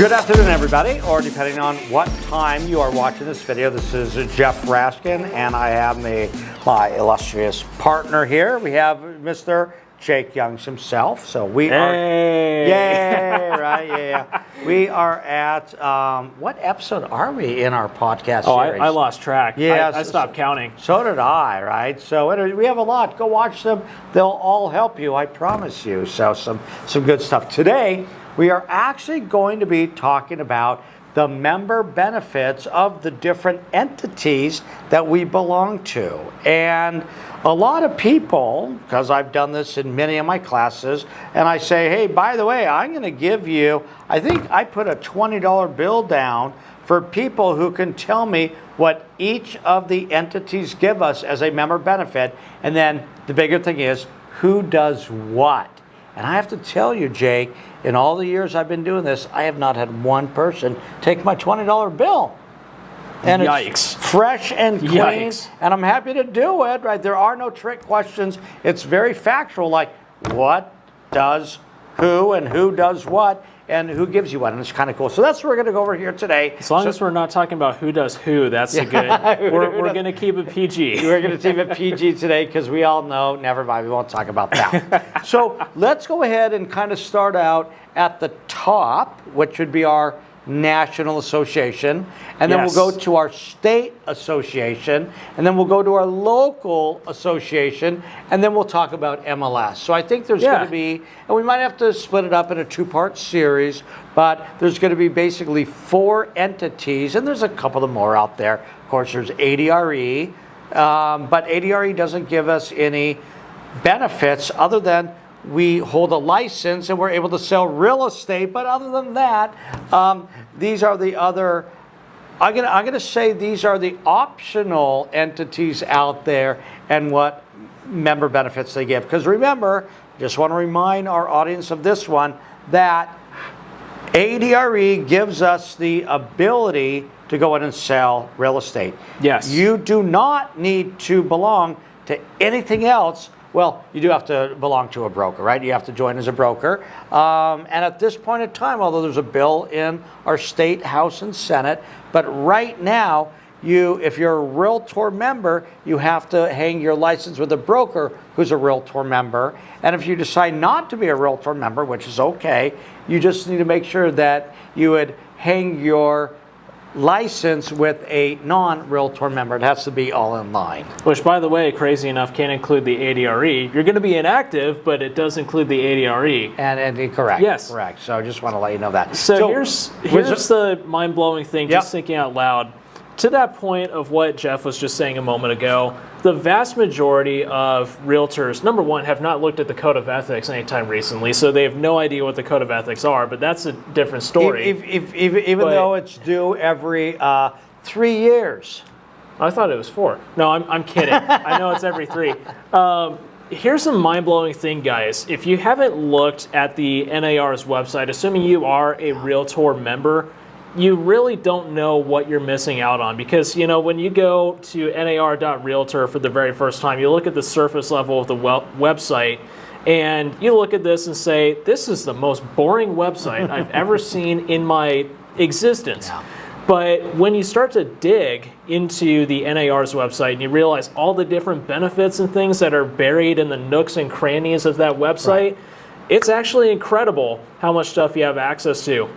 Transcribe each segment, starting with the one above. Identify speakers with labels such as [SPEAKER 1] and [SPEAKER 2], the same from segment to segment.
[SPEAKER 1] Good afternoon, everybody, or depending on what time you are watching this video, this is Jeff Raskin, and I have my illustrious partner here. We have Mr. Jake Youngs himself. So we are, right, yeah. We are at, what episode are we in our podcast series?
[SPEAKER 2] I lost track.
[SPEAKER 1] Yeah,
[SPEAKER 2] I stopped counting.
[SPEAKER 1] So did I, right? So anyway, we have a lot. Go watch them. They'll all help you, I promise you. So some good stuff. Today, we are actually going to be talking about the member benefits of the different entities that we belong to. And a lot of people, because I've done this in many of my classes, and I say, hey, by the way, I'm going to give you, I think I put a $20 bill down for people who can tell me what each of the entities give us as a member benefit. And then the bigger thing is, who does what? And I have to tell you, Jake, in all the years I've been doing this, I have not had one person take my $20 bill. And
[SPEAKER 2] Yikes.
[SPEAKER 1] It's fresh and clean,
[SPEAKER 2] Yikes.
[SPEAKER 1] and I'm happy to do it, right? There are no trick questions. It's very factual, like what does who and who does what and who gives you what, and it's kind of cool. So that's what we're going to go over here today.
[SPEAKER 2] As long as we're not talking about who does who, that's a good. We're going to keep it PG.
[SPEAKER 1] We're going to keep it PG today because we all know, never mind, we won't talk about that. So let's go ahead and kind of start out at the top, which would be our national association, and then we'll go to our state association, and then we'll go to our local association, and then we'll talk about MLS. So I think there's going to be, and we might have to split it up in a two-part series, but there's going to be basically 4 entities, and there's a couple of more out there. Of course, there's ADRE, but ADRE doesn't give us any benefits other than we hold a license and we're able to sell real estate. But other than that, these are the other, I'm gonna say these are the optional entities out there and what member benefits they give. Because remember, just want to remind our audience of this one, that ADRE gives us the ability to go in and sell real estate.
[SPEAKER 2] Yes.
[SPEAKER 1] You do not need to belong to anything else. Well, you do have to belong to a broker, right? You have to join as a broker. And at this point in time, although there's a bill in our state, House, and Senate, but right now, if you're a Realtor member, you have to hang your license with a broker who's a Realtor member. And if you decide not to be a Realtor member, which is okay, you just need to make sure that you would hang your license with a non-Realtor member. It has to be all in line.
[SPEAKER 2] Which, by the way, crazy enough, can include the ADRE. You're going to be inactive, but it does include the ADRE.
[SPEAKER 1] And correct.
[SPEAKER 2] Yes.
[SPEAKER 1] Correct. So I just want to let you know that.
[SPEAKER 2] So here's the mind-blowing thing, just thinking out loud. To that point of what Jeff was just saying a moment ago, the vast majority of realtors, number one, have not looked at the Code of Ethics anytime recently, so they have no idea what the Code of Ethics are, but that's a different story.
[SPEAKER 1] Even though it's due every 3 years.
[SPEAKER 2] I thought it was 4. No, I'm kidding. I know it's every 3. Here's a mind-blowing thing, guys. If you haven't looked at the NAR's website, assuming you are a Realtor member, you really don't know what you're missing out on, because when you go to nar.realtor for the very first time, you look at the surface level of the website and you look at this and say, this is the most boring website I've ever seen in my existence. Yeah. But when you start to dig into the NAR's website and you realize all the different benefits and things that are buried in the nooks and crannies of that website, it's actually incredible how much stuff you have access to.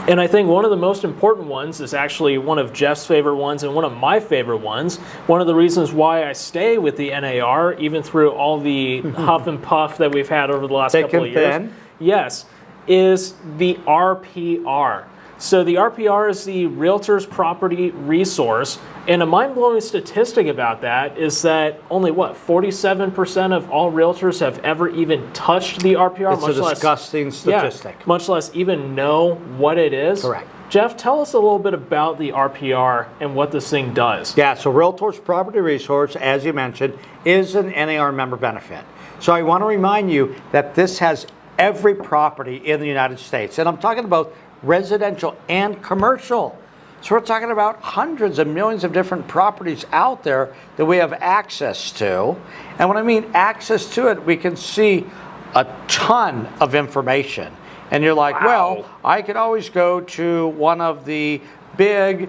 [SPEAKER 2] And I think one of the most important ones is actually one of Jeff's favorite ones and one of my favorite ones. One of the reasons why I stay with the NAR, even through all the huff and puff that we've had over the last couple of years, yes, is the RPR. So the RPR is the Realtors Property Resource, and a mind-blowing statistic about that is that only 47% of all realtors have ever even touched the RPR.
[SPEAKER 1] It's a disgusting statistic.
[SPEAKER 2] Yeah, much less even know what it is.
[SPEAKER 1] Correct.
[SPEAKER 2] Jeff, tell us a little bit about the RPR and what this thing does.
[SPEAKER 1] Yeah, so Realtors Property Resource, as you mentioned, is an NAR member benefit. So I want to remind you that this has every property in the United States, and I'm talking about residential and commercial. So we're talking about hundreds of millions of different properties out there that we have access to. And when I mean access to it, we can see a ton of information. And you're like,
[SPEAKER 2] Wow.
[SPEAKER 1] well, I could always go to one of the big,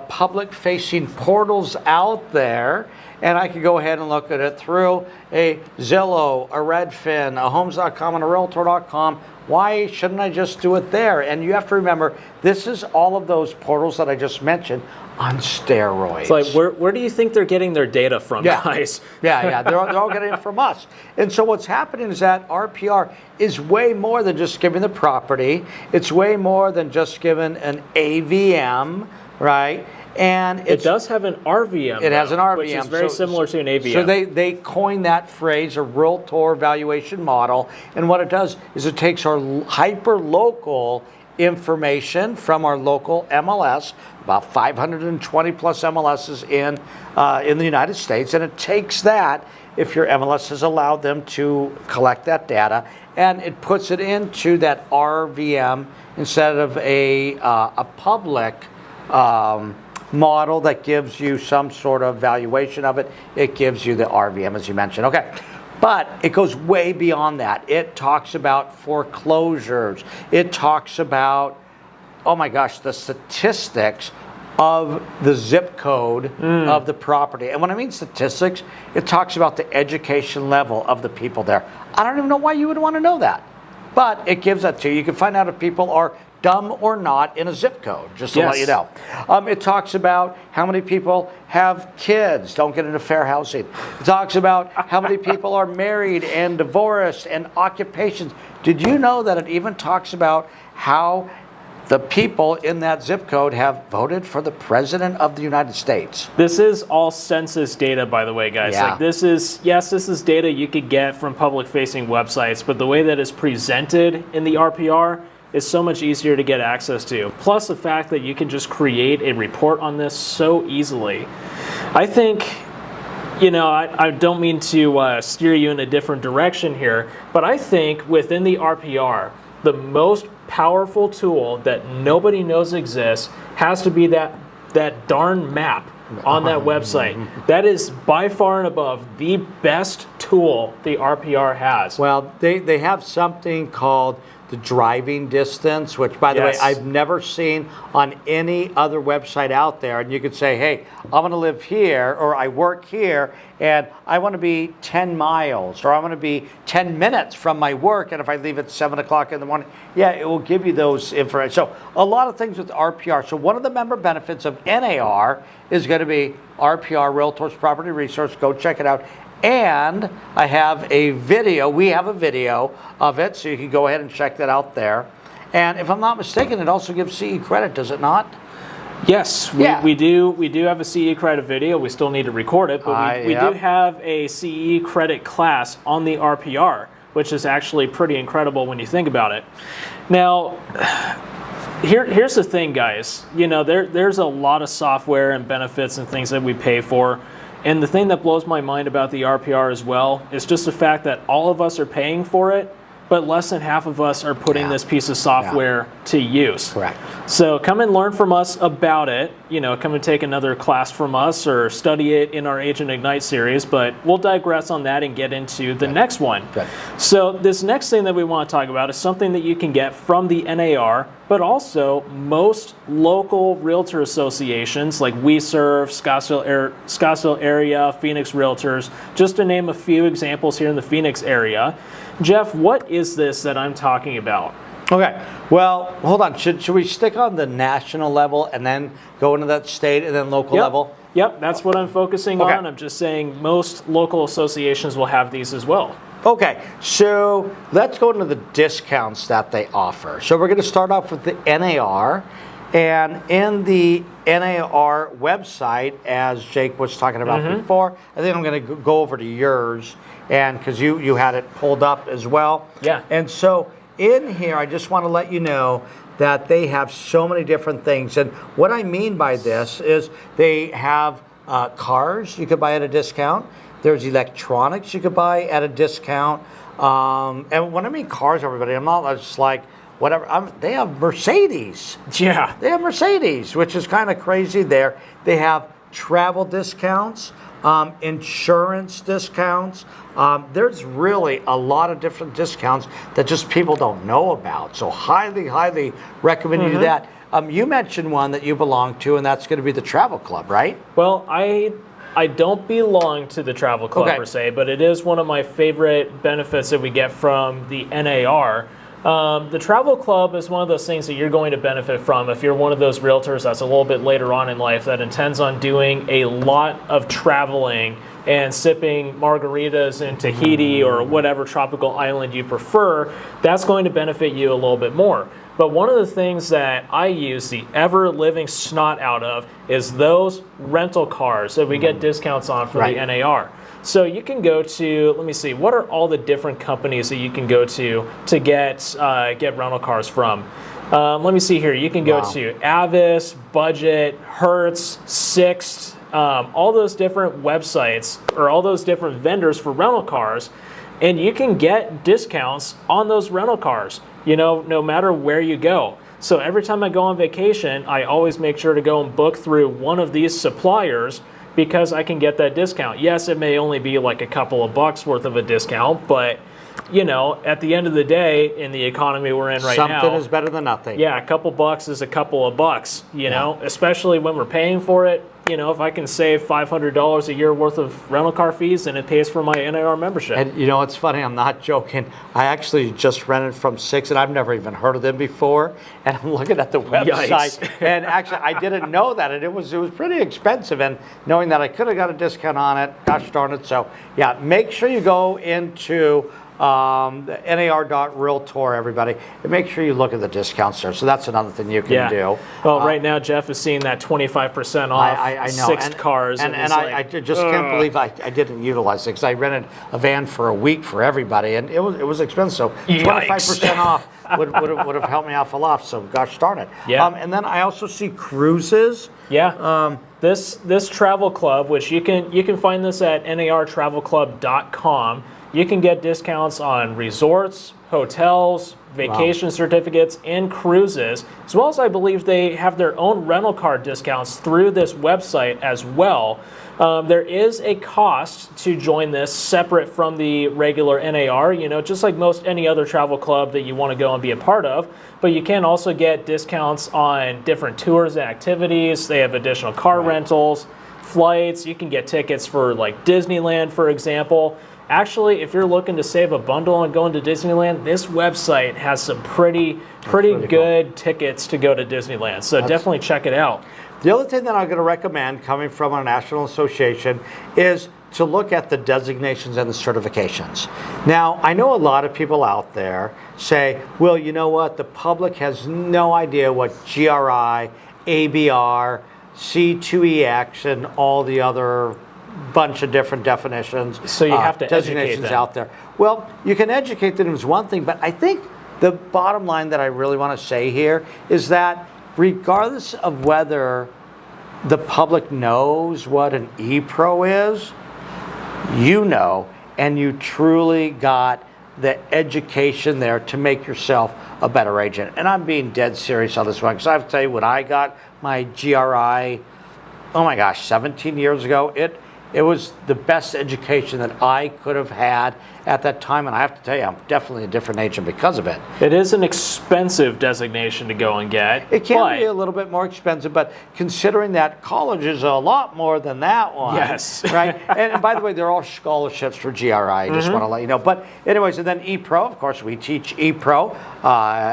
[SPEAKER 1] public-facing portals out there, and I could go ahead and look at it through a Zillow, a Redfin, a Homes.com, and a Realtor.com. Why shouldn't I just do it there? And you have to remember, this is all of those portals that I just mentioned on steroids.
[SPEAKER 2] It's like, where do you think they're getting their data from, guys?
[SPEAKER 1] Yeah. They're all getting it from us. And so what's happening is that RPR is way more than just giving the property. It's way more than just giving an AVM, right? And
[SPEAKER 2] it does have an RVM.
[SPEAKER 1] It has an RVM.
[SPEAKER 2] Which is very similar to an AVM.
[SPEAKER 1] So they coined that phrase, a Realtor valuation model. And what it does is it takes our hyper-local information from our local MLS, about 520 plus MLSs in the United States, and it takes that, if your MLS has allowed them to collect that data, and it puts it into that RVM instead of a public model that gives you some sort of valuation of it. It gives you the RVM, as you mentioned. Okay. But it goes way beyond that. It talks about foreclosures. It talks about, oh my gosh, the statistics of the zip code of the property. And when I mean statistics, it talks about the education level of the people there. I don't even know why you would want to know that. But it gives that to you. You can find out if people are dumb or not in a zip code, just to let you know. It talks about how many people have kids, don't get into fair housing. It talks about how many people are married and divorced and occupations. Did you know that it even talks about how the people in that zip code have voted for the President of the United States?
[SPEAKER 2] This is all census data, by the way, guys.
[SPEAKER 1] Yeah.
[SPEAKER 2] Like this is data you could get from public-facing websites, but the way that it's presented in the RPR is so much easier to get access to. Plus the fact that you can just create a report on this so easily. I think, I don't mean to steer you in a different direction here, but I think within the RPR, the most powerful tool that nobody knows exists has to be that darn map on that website. That is by far and above the best tool the RPR has.
[SPEAKER 1] Well, they have something called the driving distance, which, by the way, I've never seen on any other website out there. And you could say, hey, I'm going to live here, or I work here, and I want to be 10 miles, or I want to be 10 minutes from my work, and if I leave at 7 o'clock in the morning, it will give you those information. So a lot of things with RPR. So one of the member benefits of NAR is going to be RPR, Realtors Property Resource. Go check it out. And I have a video. We have a video of it, so you can go ahead and check that out there. And if I'm not mistaken, it also gives CE credit, does it not?
[SPEAKER 2] Yes, we do have a CE credit video. We still need to record it, but we do have a CE credit class on the RPR, which is actually pretty incredible when you think about it. Now, here's the thing, guys. There's a lot of software and benefits and things that we pay for. And the thing that blows my mind about the RPR as well is just the fact that all of us are paying for it, but less than half of us are putting this piece of software to use.
[SPEAKER 1] Correct.
[SPEAKER 2] So come and learn from us about it. Come and take another class from us or study it in our Agent Ignite series, but we'll digress on that and get into the next one.
[SPEAKER 1] Good.
[SPEAKER 2] So this next thing that we want to talk about is something that you can get from the NAR, but also most local realtor associations like We Serve, Scottsdale area, Phoenix Realtors, just to name a few examples here in the Phoenix area. Jeff, what is this that I'm talking about?
[SPEAKER 1] Okay, well, hold on. Should we stick on the national level and then go into that state and then local level?
[SPEAKER 2] Yep, that's what I'm focusing on. I'm just saying most local associations will have these as well.
[SPEAKER 1] Okay, so let's go into the discounts that they offer. So we're going to start off with the NAR. And in the NAR website, as Jake was talking about before, I think I'm going to go over to yours, and because you had it pulled up as well.
[SPEAKER 2] Yeah.
[SPEAKER 1] And so in here, I just want to let you know that they have so many different things. And what I mean by this is they have cars you could buy at a discount. There's electronics you could buy at a discount. And when I mean cars, everybody, I'm not just like, whatever. They have Mercedes.
[SPEAKER 2] Yeah.
[SPEAKER 1] They have Mercedes, which is kind of crazy there. They have travel discounts, insurance discounts. There's really a lot of different discounts that just people don't know about. So highly, highly recommend you do that. You mentioned one that you belong to, and that's going to be the travel club, right?
[SPEAKER 2] Well, I don't belong to the travel club per se, but it is one of my favorite benefits that we get from the NAR. The travel club is one of those things that you're going to benefit from if you're one of those realtors that's a little bit later on in life that intends on doing a lot of traveling and sipping margaritas in Tahiti or whatever tropical island you prefer. That's going to benefit you a little bit more. But one of the things that I use the ever-living snot out of is those rental cars that we get discounts on for the NAR. So you can go to, let me see, what are all the different companies that you can go to get rental cars from? Let me see here. You can go to Avis, Budget, Hertz, Sixt, all those different websites or all those different vendors for rental cars, and you can get discounts on those rental cars, no matter where you go. So every time I go on vacation, I always make sure to go and book through one of these suppliers because I can get that discount. Yes, it may only be like a couple of bucks worth of a discount, but at the end of the day, in the economy we're in right now,
[SPEAKER 1] something is better than nothing.
[SPEAKER 2] Yeah, a couple bucks is a couple of bucks, know, especially when we're paying for it. If I can save $500 a year worth of rental car fees, then it pays for my NAR membership.
[SPEAKER 1] And it's funny, I'm not joking. I actually just rented from Sixt, and I've never even heard of them before. And I'm looking at the website, and actually I didn't know that, and it was pretty expensive. And knowing that I could have got a discount on it, gosh darn it. So yeah, make sure you go into the NAR.Realtor, everybody, and make sure you look at the discounts there. So that's another thing you can do.
[SPEAKER 2] Well, right now Jeff is seeing that 25% off
[SPEAKER 1] I know.
[SPEAKER 2] Sixt cars.
[SPEAKER 1] And I just can't believe I didn't utilize it because I rented a van for a week for everybody, and it was expensive. So 25% off would have helped me off a lot. So gosh darn it.
[SPEAKER 2] Yeah.
[SPEAKER 1] And then I also see cruises.
[SPEAKER 2] Yeah. This travel club, which you can find this at nartravelclub.com. You can get discounts on resorts, hotels, vacation certificates, and cruises, as well as I believe they have their own rental car discounts through this website as well. There is a cost to join this separate from the regular NAR, just like any other travel club that you want to go and be a part of. But you can also get discounts on different tours and activities. They have additional car rentals, flights. You can get tickets for like Disneyland, for example. Actually, if you're looking to save a bundle on going to Disneyland, this website has some pretty good tickets to go to Disneyland. So definitely check it out.
[SPEAKER 1] The other thing that I'm going to recommend coming from our national association is to look at the designations and the certifications. Now, I know a lot of people out there say, well, you know what? The public has no idea what GRI, ABR, C2EX, and all the other bunch of different definitions.
[SPEAKER 2] So you have to
[SPEAKER 1] designations
[SPEAKER 2] educate them
[SPEAKER 1] out there. Well, you can educate them is one thing, but I think the bottom line that I really want to say here is that regardless of whether the public knows what an e-pro is, and you truly got the education there to make yourself a better agent. And I'm being dead serious on this one because I have to tell you, when I got my GRI, 17 years ago, it was the best education that I could have had at that time, and I have to tell you, I'm definitely a different agent because of it.
[SPEAKER 2] It is an expensive designation to go and get.
[SPEAKER 1] It can be a little bit more expensive, but considering that college is a lot more than that one.
[SPEAKER 2] Yes.
[SPEAKER 1] Right? And by the way, they're all scholarships for GRI. I just want to let you know. But anyways, and then ePro, of course, we teach ePro,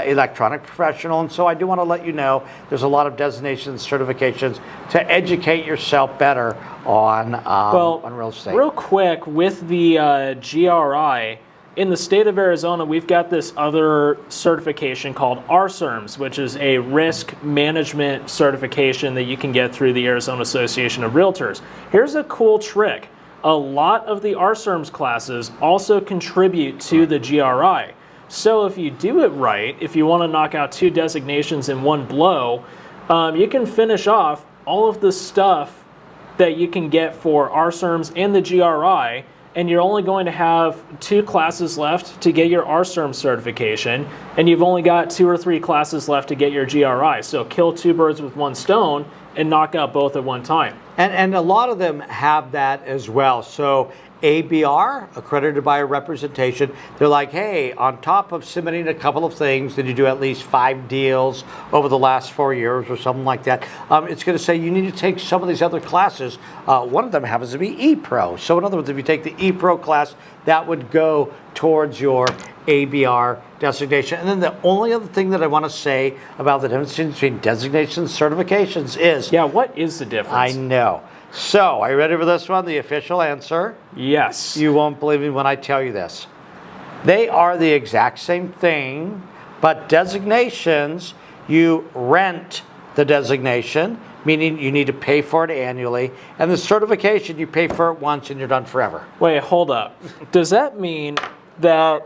[SPEAKER 1] electronic professional, and so I do want to let you know there's a lot of designations, certifications to educate yourself better on real estate.
[SPEAKER 2] Real quick, with the GRI, in the state of Arizona, we've got this other certification called RSERMS, which is a risk management certification that you can get through the Arizona Association of Realtors. Here's a cool trick. A lot of the RSERMS classes also contribute to the GRI. So if you do it right, if you want to knock out 2 designations in one blow, you can finish off all of the stuff that you can get for RSERMS and the GRI, and you're only going to have 2 classes left to get your RSERMS certification, and you've only got 2 or 3 classes left to get your GRI. So kill 2 birds with one stone and knock out both at one time.
[SPEAKER 1] And a lot of them have that as well. So ABR, accredited buyer representation, they're like, hey, on top of submitting a couple of things, did you do at least 5 deals over the last 4 years or something like that? It's going to say you need to take some of these other classes. One of them happens to be ePro. So in other words, if you take the ePro class, that would go towards your ABR designation. And then the only other thing that I want to say about the difference between designations and certifications is...
[SPEAKER 2] Yeah, what is the difference?
[SPEAKER 1] I know. So, are you ready for this one? The official answer?
[SPEAKER 2] Yes.
[SPEAKER 1] You won't believe me when I tell you this. They are the exact same thing, but designations, you rent the designation, meaning you need to pay for it annually, and the certification, you pay for it once and you're done forever.
[SPEAKER 2] Wait, hold up. Does that mean that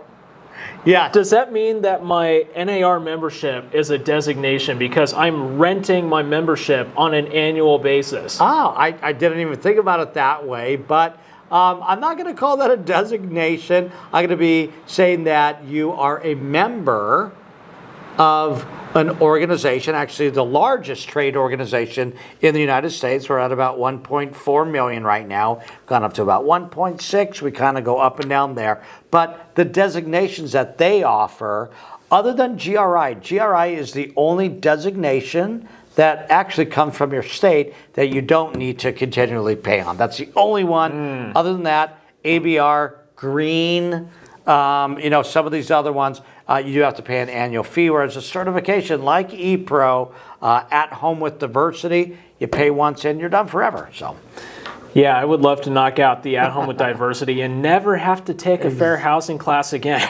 [SPEAKER 1] Yeah.
[SPEAKER 2] Does that mean that my NAR membership is a designation because I'm renting my membership on an annual basis?
[SPEAKER 1] Oh, I didn't even think about it that way, but I'm not going to call that a designation. I'm going to be saying that you are a member of an organization, actually the largest trade organization in the United States. We're at about 1.4 million right now, gone up to about 1.6. We kind of go up and down there. But the designations that they offer, other than GRI is the only designation that actually comes from your state that you don't need to continually pay on. That's the only one. Other than that, ABR, green, some of these other ones, you do have to pay an annual fee, whereas a certification like ePro, at home with diversity, you pay once and you're done forever. So,
[SPEAKER 2] yeah, I would love to knock out the At Home with Diversity and never have to take a fair housing class again.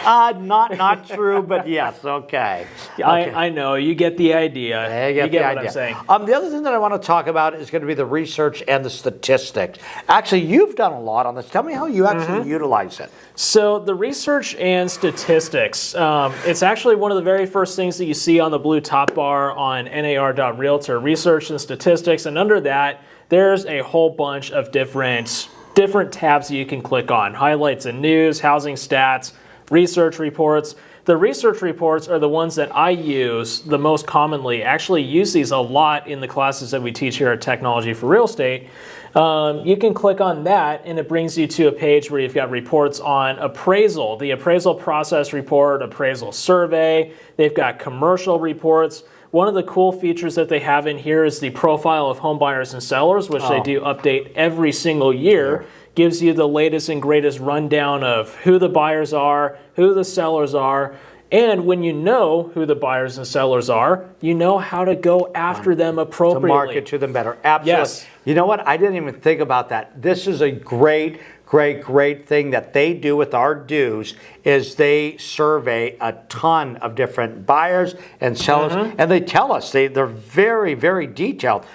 [SPEAKER 1] Not true, but yes, okay.
[SPEAKER 2] I know, you get the idea.
[SPEAKER 1] You get what
[SPEAKER 2] I'm saying.
[SPEAKER 1] The other thing that I want to talk about is going to be the research and the statistics. Actually, you've done a lot on this. Tell me how you actually utilize it.
[SPEAKER 2] So the research and statistics, it's actually one of the very first things that you see on the blue top bar on nar.realtor, research and statistics, and under that, there's a whole bunch of different tabs that you can click on. Highlights and news, housing stats, research reports. The research reports are the ones that I use the most commonly. Actually use these a lot in the classes that we teach here at Technology for Real Estate. You can click on that and it brings you to a page where you've got reports on appraisal, the appraisal process report, appraisal survey. They've got commercial reports. One of the cool features that they have in here is the profile of home buyers and sellers, which they do update every single year. Gives you the latest and greatest rundown of who the buyers are, who the sellers are, and when you know who the buyers and sellers are, you know how to go after them appropriately.
[SPEAKER 1] To market to them better. Absolutely.
[SPEAKER 2] Yes.
[SPEAKER 1] You know what? I didn't even think about that. This is a great thing that they do with our dues is they survey a ton of different buyers and sellers, and they tell us they're very, very detailed.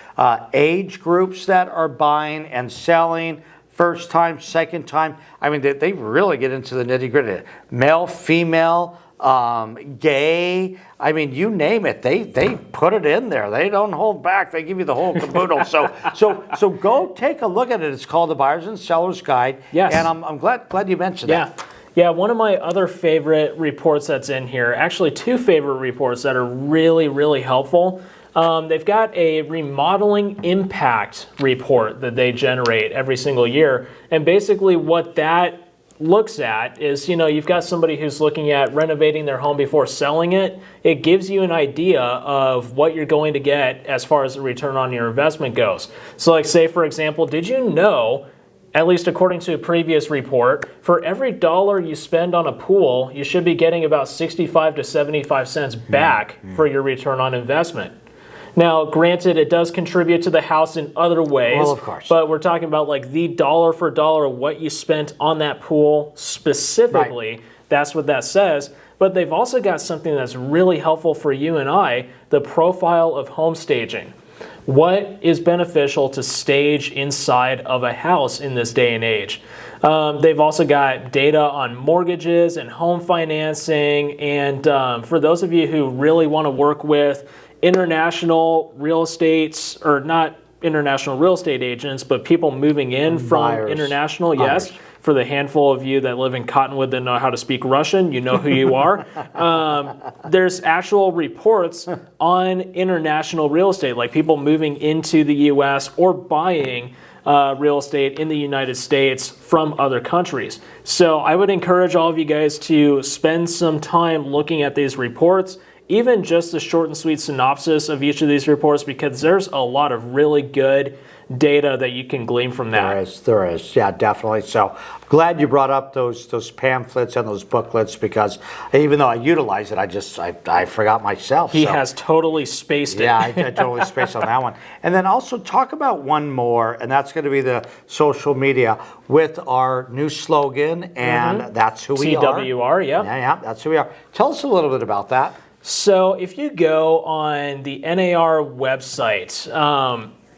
[SPEAKER 1] Age groups that are buying and selling, first time, second time. I mean, they really get into the nitty gritty. Male, female, gay. I mean, you name it. They put it in there. They don't hold back. They give you the whole caboodle. So go take a look at it. It's called the Buyers and Sellers Guide.
[SPEAKER 2] Yes.
[SPEAKER 1] And I'm glad you mentioned that.
[SPEAKER 2] Yeah, one of my other favorite reports that's in here, actually 2 favorite reports that are really, really helpful. They've got a remodeling impact report that they generate every single year. And basically what that looks at is, you've got somebody who's looking at renovating their home before selling it. It gives you an idea of what you're going to get as far as the return on your investment goes. So like say, for example, did you know, at least according to a previous report, for every dollar you spend on a pool, you should be getting about 65 to 75 cents back for your return on investment. Now, granted, it does contribute to the house in other ways.
[SPEAKER 1] Well, of course.
[SPEAKER 2] But we're talking about like the dollar for dollar of what you spent on that pool specifically.
[SPEAKER 1] Right.
[SPEAKER 2] That's what that says. But they've also got something that's really helpful for you and I, the profile of home staging. What is beneficial to stage inside of a house in this day and age? They've also got data on mortgages and home financing. And for those of you who really want to work with international real estates, or not international real estate agents, but people moving in from
[SPEAKER 1] Buyers.
[SPEAKER 2] international, yes, For the handful of you that live in Cottonwood that know how to speak Russian, you know who you are. There's actual reports on international real estate, like people moving into the U.S. or buying real estate in the United States from other countries. So I would encourage all of you guys to spend some time looking at these reports, even just a short and sweet synopsis of each of these reports, because there's a lot of really good data that you can glean from that.
[SPEAKER 1] There is, yeah, definitely. So I'm glad you brought up those pamphlets and those booklets, because even though I utilize it, I forgot myself.
[SPEAKER 2] He has totally spaced it.
[SPEAKER 1] Yeah, I totally spaced on that one. And then also talk about one more, and that's going to be the social media with our new slogan, and that's who we are.
[SPEAKER 2] TWR, yeah.
[SPEAKER 1] Yeah, that's who we are. Tell us a little bit about that.
[SPEAKER 2] So if you go on the NAR website,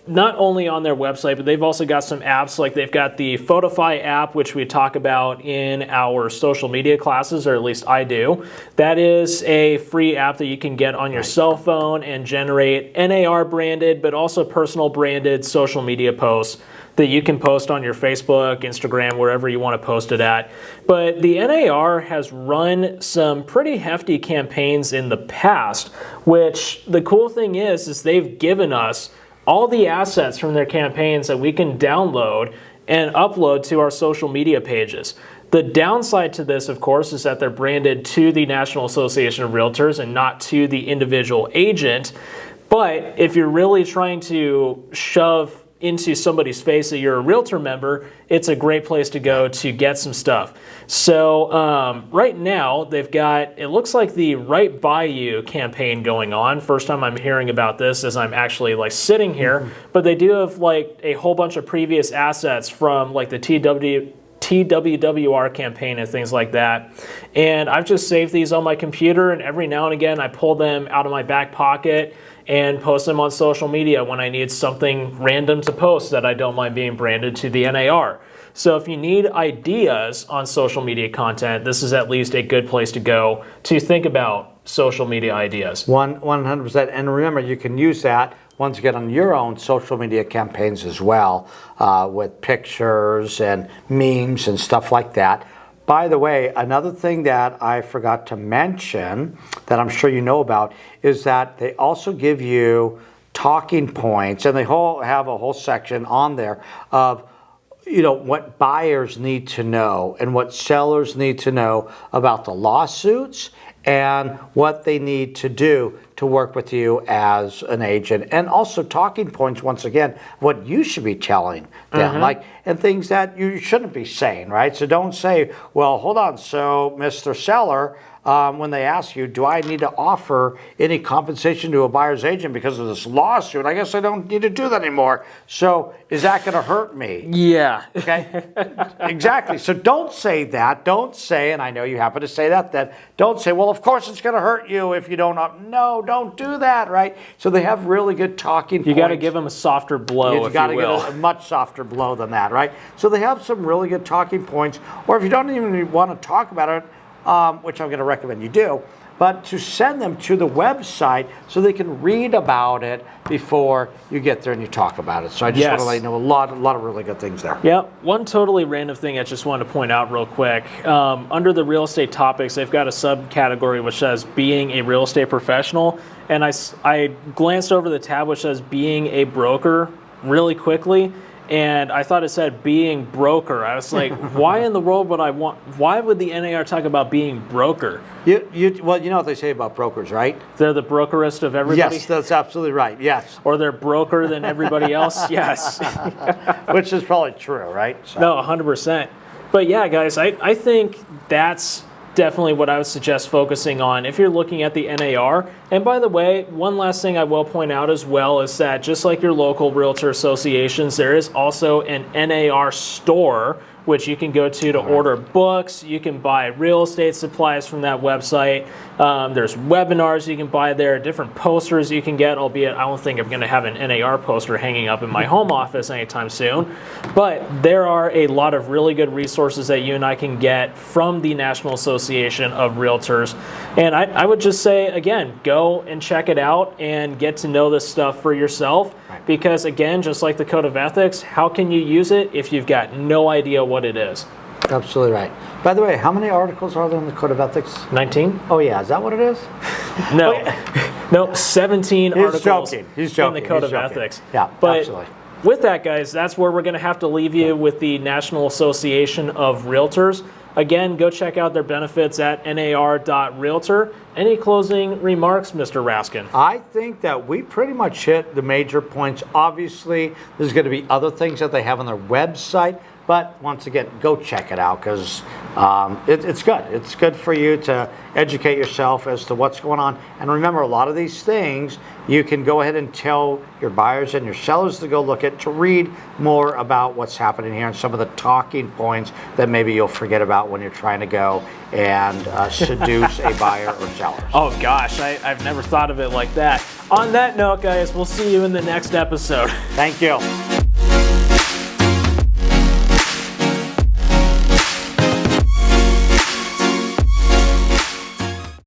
[SPEAKER 2] not only on their website, but they've also got some apps. Like they've got the Photify app, which we talk about in our social media classes, or at least I do. That is a free app that you can get on your cell phone and generate NAR branded, but also personal branded social media posts that you can post on your Facebook, Instagram, wherever you want to post it at. But the NAR has run some pretty hefty campaigns in the past, which the cool thing is they've given us all the assets from their campaigns that we can download and upload to our social media pages. The downside to this, of course, is that they're branded to the National Association of Realtors and not to the individual agent. But if you're really trying to shove into somebody's face that you're a realtor member, it's a great place to go to get some stuff. So right now they've got, it looks like the Right By You campaign going on. First time I'm hearing about this as I'm actually like sitting here, but they do have like a whole bunch of previous assets from like the TWWR campaign and things like that. And I've just saved these on my computer, and every now and again I pull them out of my back pocket and post them on social media when I need something random to post that I don't mind being branded to the NAR. So if you need ideas on social media content, this is at least a good place to go to think about social media ideas.
[SPEAKER 1] 100%. And remember, you can use that once again on your own social media campaigns as well, with pictures and memes and stuff like that. By the way, another thing that I forgot to mention that I'm sure you know about is that they also give you talking points, and they have a whole section on there of what buyers need to know and what sellers need to know about the lawsuits and what they need to do to work with you as an agent, and also talking points, once again, what you should be telling them, and things that you shouldn't be saying, right? So don't say, well, hold on, so Mr. Seller, when they ask you, do I need to offer any compensation to a buyer's agent because of this lawsuit? I guess I don't need to do that anymore. So is that going to hurt me?
[SPEAKER 2] Yeah.
[SPEAKER 1] Okay. Exactly. So don't say that. Don't say, and I know you happen to say that don't say, well, of course it's going to hurt you if you don't. No, don't do that, right? So they have really good talking points.
[SPEAKER 2] You got to give them a softer blow, if you will.
[SPEAKER 1] You got to give a much softer blow than that, right? So they have some really good talking points. Or if you don't even want to talk about it, which I'm going to recommend you do, but to send them to the website so they can read about it before you get there and you talk about it. So I just want to let you know a lot of really good things there.
[SPEAKER 2] Yeah, one totally random thing I just wanted to point out real quick. Under the real estate topics, they've got a subcategory which says being a real estate professional, and I glanced over the tab which says being a broker really quickly, and I thought it said being broker. I was like, why in the world would why would the NAR talk about being broker?
[SPEAKER 1] Well, you know what they say about brokers, right?
[SPEAKER 2] They're the brokerest of everybody?
[SPEAKER 1] Yes, that's absolutely right, yes.
[SPEAKER 2] Or they're broker than everybody else? Yes.
[SPEAKER 1] Which is probably true, right? So.
[SPEAKER 2] No, 100%. But yeah, guys, I think that's definitely what I would suggest focusing on if you're looking at the NAR. And by the way, one last thing I will point out as well is that just like your local realtor associations, there is also an NAR store which you can go to order books. You can buy real estate supplies from that website. There's webinars you can buy there, different posters you can get, albeit I don't think I'm going to have an NAR poster hanging up in my home office anytime soon. But there are a lot of really good resources that you and I can get from the National Association of Realtors. And I would just say, again, go and check it out and get to know this stuff for yourself. Because again, just like the Code of Ethics, how can you use it if you've got no idea what it is?
[SPEAKER 1] Absolutely right. By the way, how many articles are there in the Code of Ethics?
[SPEAKER 2] 19?
[SPEAKER 1] Oh yeah, is that what it is?
[SPEAKER 2] No. No, 17 articles
[SPEAKER 1] joking. He's joking.
[SPEAKER 2] in the Code
[SPEAKER 1] He's
[SPEAKER 2] of
[SPEAKER 1] joking.
[SPEAKER 2] Ethics.
[SPEAKER 1] Yeah,
[SPEAKER 2] but
[SPEAKER 1] absolutely.
[SPEAKER 2] With that, guys, that's where we're going to have to leave you with the National Association of Realtors. Again, go check out their benefits at nar.realtor. Any closing remarks, Mr. Raskin?
[SPEAKER 1] I think that we pretty much hit the major points. Obviously, there's going to be other things that they have on their website, but once again, go check it out because it's good. It's good for you to educate yourself as to what's going on. And remember, a lot of these things you can go ahead and tell your buyers and your sellers to go look at, to read more about what's happening here and some of the talking points that maybe you'll forget about when you're trying to go and seduce a buyer or seller.
[SPEAKER 2] Oh gosh, I've never thought of it like that. On that note, guys, we'll see you in the next episode.
[SPEAKER 1] Thank you.